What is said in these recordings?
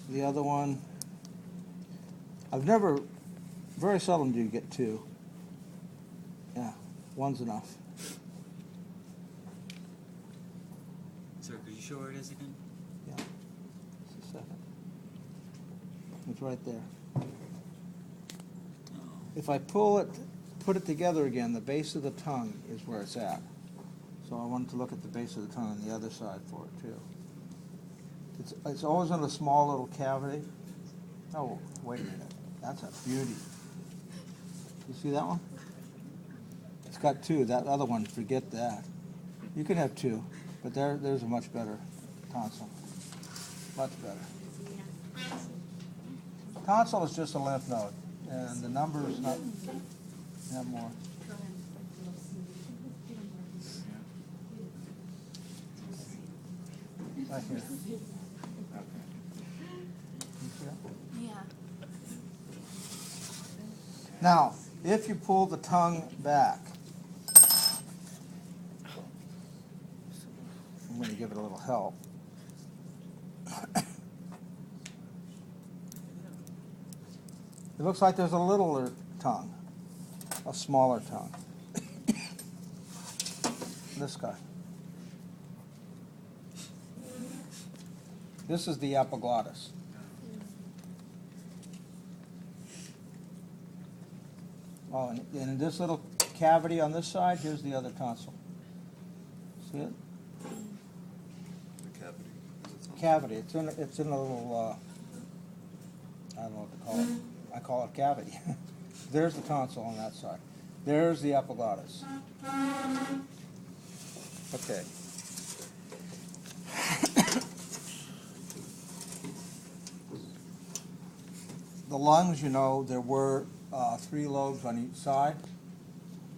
The other one, very seldom do you get two. Yeah, one's enough. Sir, could you show where it is again? Yeah, just a second. It's right there. Oh. If I put it together again, the base of the tongue is where it's at. So I wanted to look at the base of the tongue on the other side for it too. It's always in a small little cavity. Oh, wait a minute. That's a beauty. You see that one? It's got two. That other one, forget that. You can have two, but there's a much better tonsil. Much better. Tonsil is just a lymph node, and the number is not have more. Right here. You see that? Yeah. Now, if you pull the tongue back, I'm going to give it a little help. It looks like there's a littler tongue, a smaller tongue. This guy. This is the epiglottis. Oh, and in this little cavity on this side, here's the other tonsil. See it? The cavity. Cavity. It's in a little, I don't know what to call it. I call it cavity. There's the tonsil on that side. There's the epiglottis. Okay. The lungs, you know, there were 3 lobes on each side.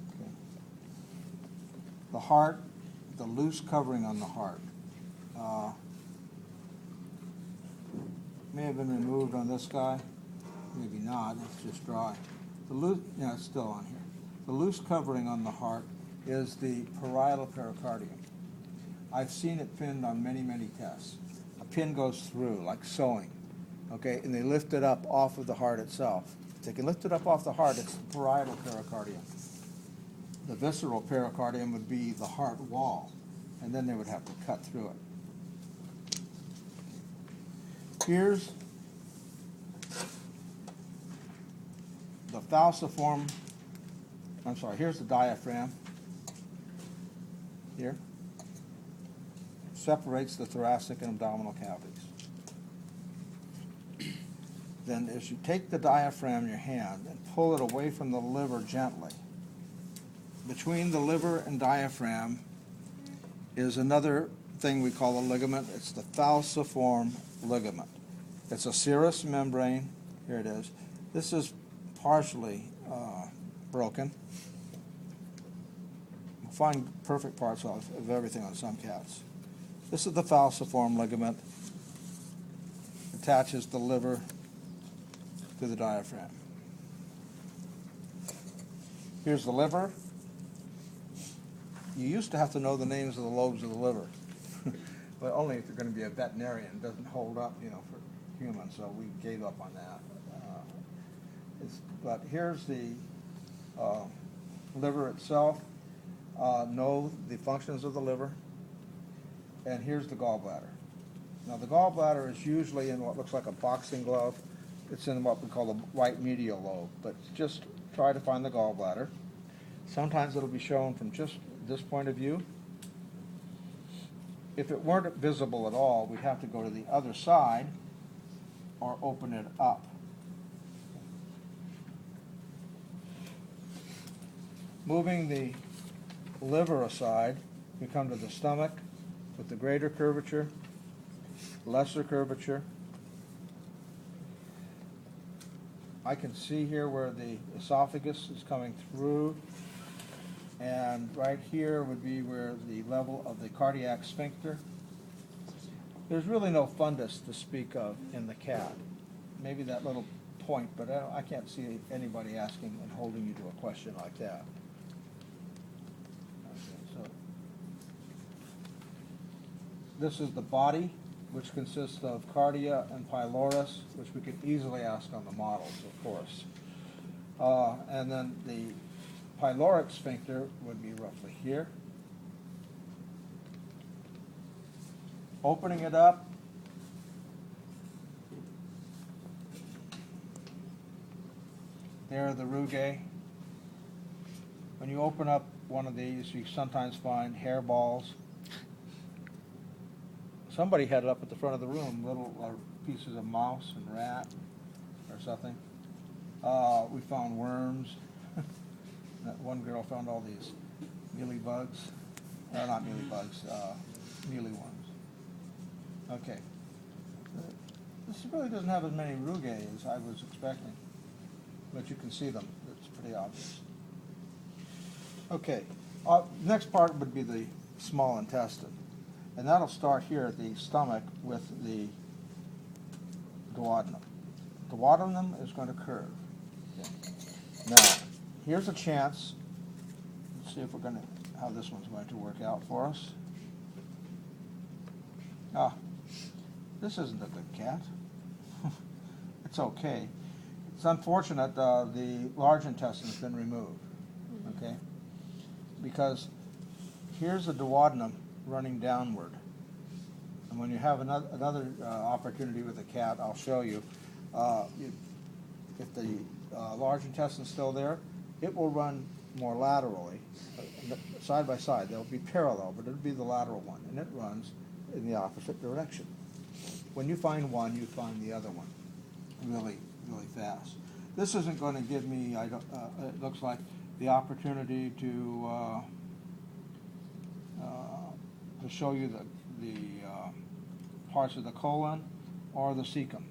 Okay. The heart, the loose covering on the heart, may have been removed on this guy, maybe not, it's just dry. The loose, yeah, it's still on here. The loose covering on the heart is the parietal pericardium. I've seen it pinned on many, many tests. A pin goes through, like sewing, okay, and they lift it up off of the heart itself. If they can lift it up off the heart, it's the parietal pericardium. The visceral pericardium would be the heart wall, and then they would have to cut through it. Here's the falciform, here's the diaphragm. Here. Separates the thoracic and abdominal cavities. Then as you take the diaphragm in your hand and pull it away from the liver gently, between the liver and diaphragm is another thing we call a ligament. It's the falciform ligament. It's a serous membrane. Here it is. This is partially broken. We'll find perfect parts of everything on some cats. This is the falciform ligament. Attaches the liver to the diaphragm. Here's the liver. You used to have to know the names of the lobes of the liver, but only if you're going to be a veterinarian. It doesn't hold up, you know, for humans, so we gave up on that. But here's the liver itself. Know the functions of the liver. And here's the gallbladder. Now the gallbladder is usually in what looks like a boxing glove. It's in what we call the right medial lobe, but just try to find the gallbladder. Sometimes it'll be shown from just this point of view. If it weren't visible at all, we'd have to go to the other side or open it up. Moving the liver aside, we come to the stomach with the greater curvature, lesser curvature. I can see here where the esophagus is coming through, and right here would be where the level of the cardiac sphincter. There's really no fundus to speak of in the cat. Maybe that little point, but I can't see anybody asking and holding you to a question like that. Okay, so this is the body which consists of cardia and pylorus, which we could easily ask on the models, of course. And then the pyloric sphincter would be roughly here. Opening it up, there are the rugae. When you open up one of these, you sometimes find hairballs. Somebody had it up at the front of the room, little pieces of mouse and rat or something. We found worms. That one girl found all these mealy bugs. Not mealy bugs, mealy worms. Okay. This really doesn't have as many rugae as I was expecting, but you can see them. It's pretty obvious. Okay. Next part would be the small intestine. And that'll start here at the stomach with the duodenum. Duodenum is going to curve. Okay. Now, here's a chance. Let's see if we're going to, how this one's going to work out for us. This isn't a good cat. It's okay. It's unfortunate the large intestine has been removed. Okay? Because here's the duodenum running downward. And when you have another opportunity with a cat, I'll show you. If the large intestine is still there, it will run more laterally, side by side. They'll be parallel, but it'll be the lateral one, and it runs in the opposite direction. When you find one, you find the other one really, really fast. This isn't going to give me, it looks like, the opportunity to show you the parts of the colon or the cecum.